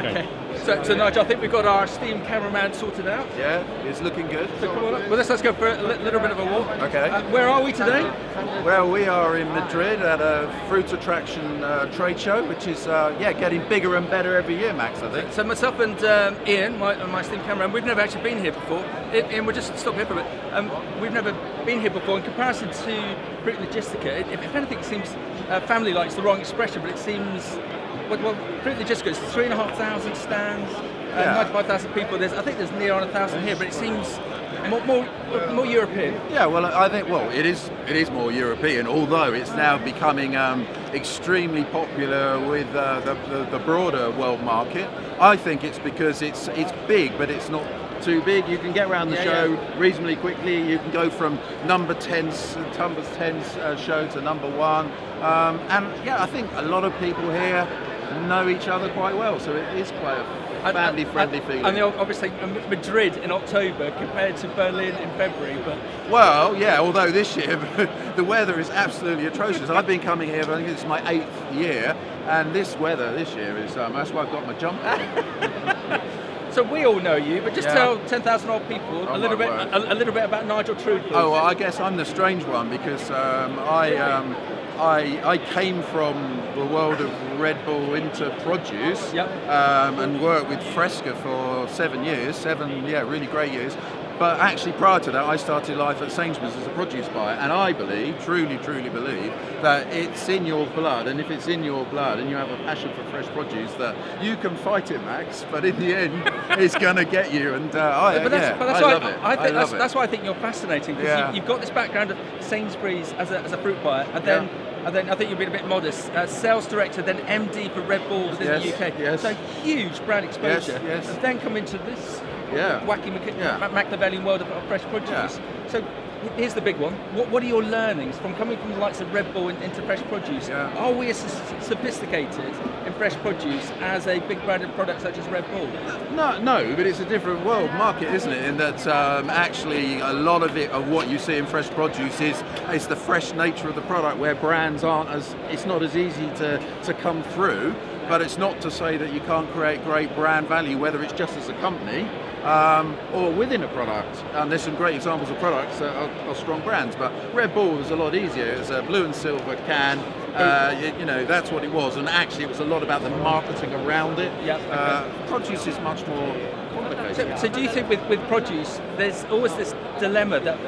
Okay. So Nigel, I think we've got our esteemed cameraman sorted out. Yeah, it's looking good. So come on up. Well, let's go for a little bit of a walk. Okay. Where are we today? Well, we are in Madrid at a Fruit Attraction trade show, which is getting bigger and better every year, Max, I think. So myself and Ian, my esteemed cameraman, we've never actually been here before. Ian, we'll just stop here for a bit. We've never been here before. In comparison to Fruit Logistica, if anything, it seems family-like is the wrong expression, but it seems. Well, Fruit Logistica is 3,500 stands, 95,000 people. I think there's near on 1,000 here, but it seems more European. Yeah, well, I think it is more European, although it's now becoming extremely popular with the broader world market. I think it's because it's big, but it's not too big. You can get around the show reasonably quickly. You can go from number 10's show to number 1, and I think a lot of people here know each other quite well, so it is quite a family-friendly feeling. And obviously Madrid in October compared to Berlin in February, but... Well, yeah, although this year the weather is absolutely atrocious. I've been coming here, I think it's my 8th year, and this weather this year is, that's why I've got my jumper on. So we all know you, but just tell 10,000 odd people a little bit about Nigel Trood, please. Oh, well, I guess I'm the strange one because I came from the world of RedBull into produce, and worked with Fresca for 7 years, really great years. But actually prior to that, I started life at Sainsbury's as a produce buyer, and I believe, truly believe, that it's in your blood, and if it's in your blood and you have a passion for fresh produce, that you can fight it, Max, but in the end, it's going to get you, and I love it. That's why I think you're fascinating, because you've got this background of Sainsbury's as a fruit buyer, and then I think you've been a bit modest. Sales director, then MD for RedBull in the UK. Yes. So huge brand exposure. Yes. And then come into this wacky Machiavellian world of fresh produce. Yeah. So here's the big one. What are your learnings from coming from the likes of RedBull into fresh produce? Yeah. Are we as sophisticated in fresh produce as a big branded product such as RedBull? No, but it's a different world market, isn't it? In that actually a lot of what you see in fresh produce is the fresh nature of the product, where brands it's not as easy to come through. But it's not to say that you can't create great brand value, whether it's just as a company or within a product. And there's some great examples of products that are strong brands, but RedBull was a lot easier. It's a blue and silver can. That's what it was, and actually it was a lot about the marketing around it. Produce is much more complicated. So do you think with produce, there's always this dilemma that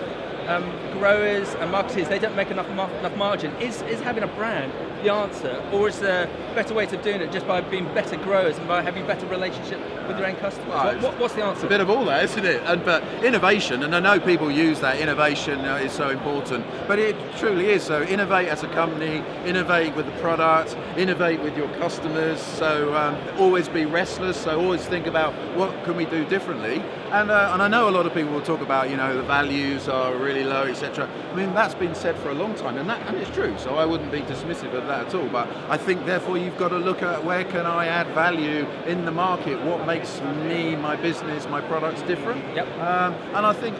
growers and marketers, they don't make enough margin? Is having a brand the answer, or is there better ways of doing it just by being better growers and by having better relationship with your end customers? What's the answer? A bit of all that, isn't it? But innovation, and I know people use that, innovation is so important, but it truly is. So innovate as a company, innovate with the product, innovate with your customers, so always be restless, so always think about what can we do differently. And I know a lot of people will talk about, the values are really low, etc. I mean, that's been said for a long time, and it's true, so I wouldn't be dismissive of that at all. But I think, therefore, you've got to look at where can I add value in the market, what makes me, my business, my products different. And I think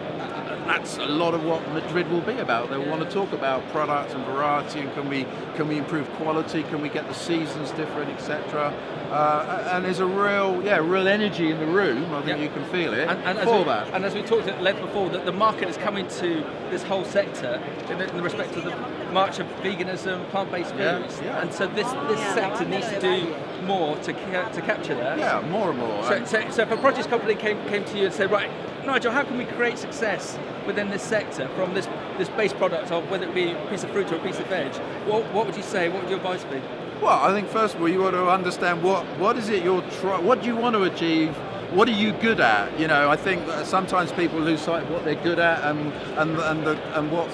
that's a lot of what Madrid will be about. They'll want to talk about product and variety, and can we improve quality, can we get the seasons different, etc. And there's a real energy in the room. I think you can feel it. And as we talked at length before, that the market is coming to this whole sector in the respect of the march of veganism, plant-based foods, and so this sector needs to do more to capture that. Yeah, more and more. So if a produce company came to you and said, right, Nigel, how can we create success within this sector from this base product of whether it be a piece of fruit or a piece of veg? What would you say? What would your advice be? Well, I think first of all you want to understand what is it what do you want to achieve? What are you good at? I think that sometimes people lose sight of what they're good at and what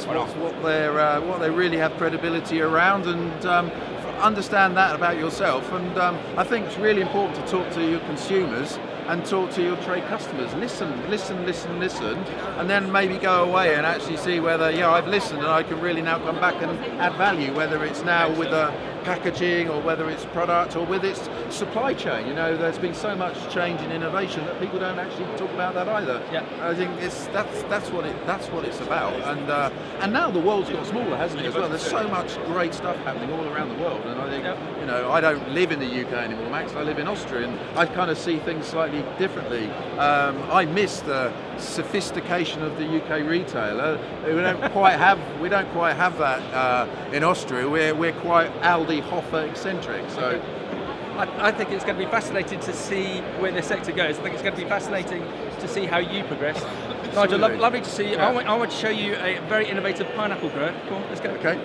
they really have credibility around, and understand that about yourself. And I think it's really important to talk to your consumers and talk to your trade customers. Listen, and then maybe go away and actually see whether, I've listened and I can really now come back and add value, whether it's now with a packaging, or whether it's product, or with its supply chain. You know, there's been so much change in innovation that people don't actually talk about that either. Yeah. I think that's what it's about. And now the world's got smaller, hasn't it, as well? There's so much great stuff happening all around the world, and I think, you know, I don't live in the UK anymore, Max. I live in Austria, and I kind of see things slightly differently. I miss the sophistication of the UK retailer. We don't quite have that in Austria. We're quite Aldi Hoffer eccentric. So I think it's going to be fascinating to see where this sector goes. I think it's going to be fascinating to see how you progress. Nigel, lovely to see you. Yeah. I want to show you a very innovative pineapple grower. Come on, let's go. Okay.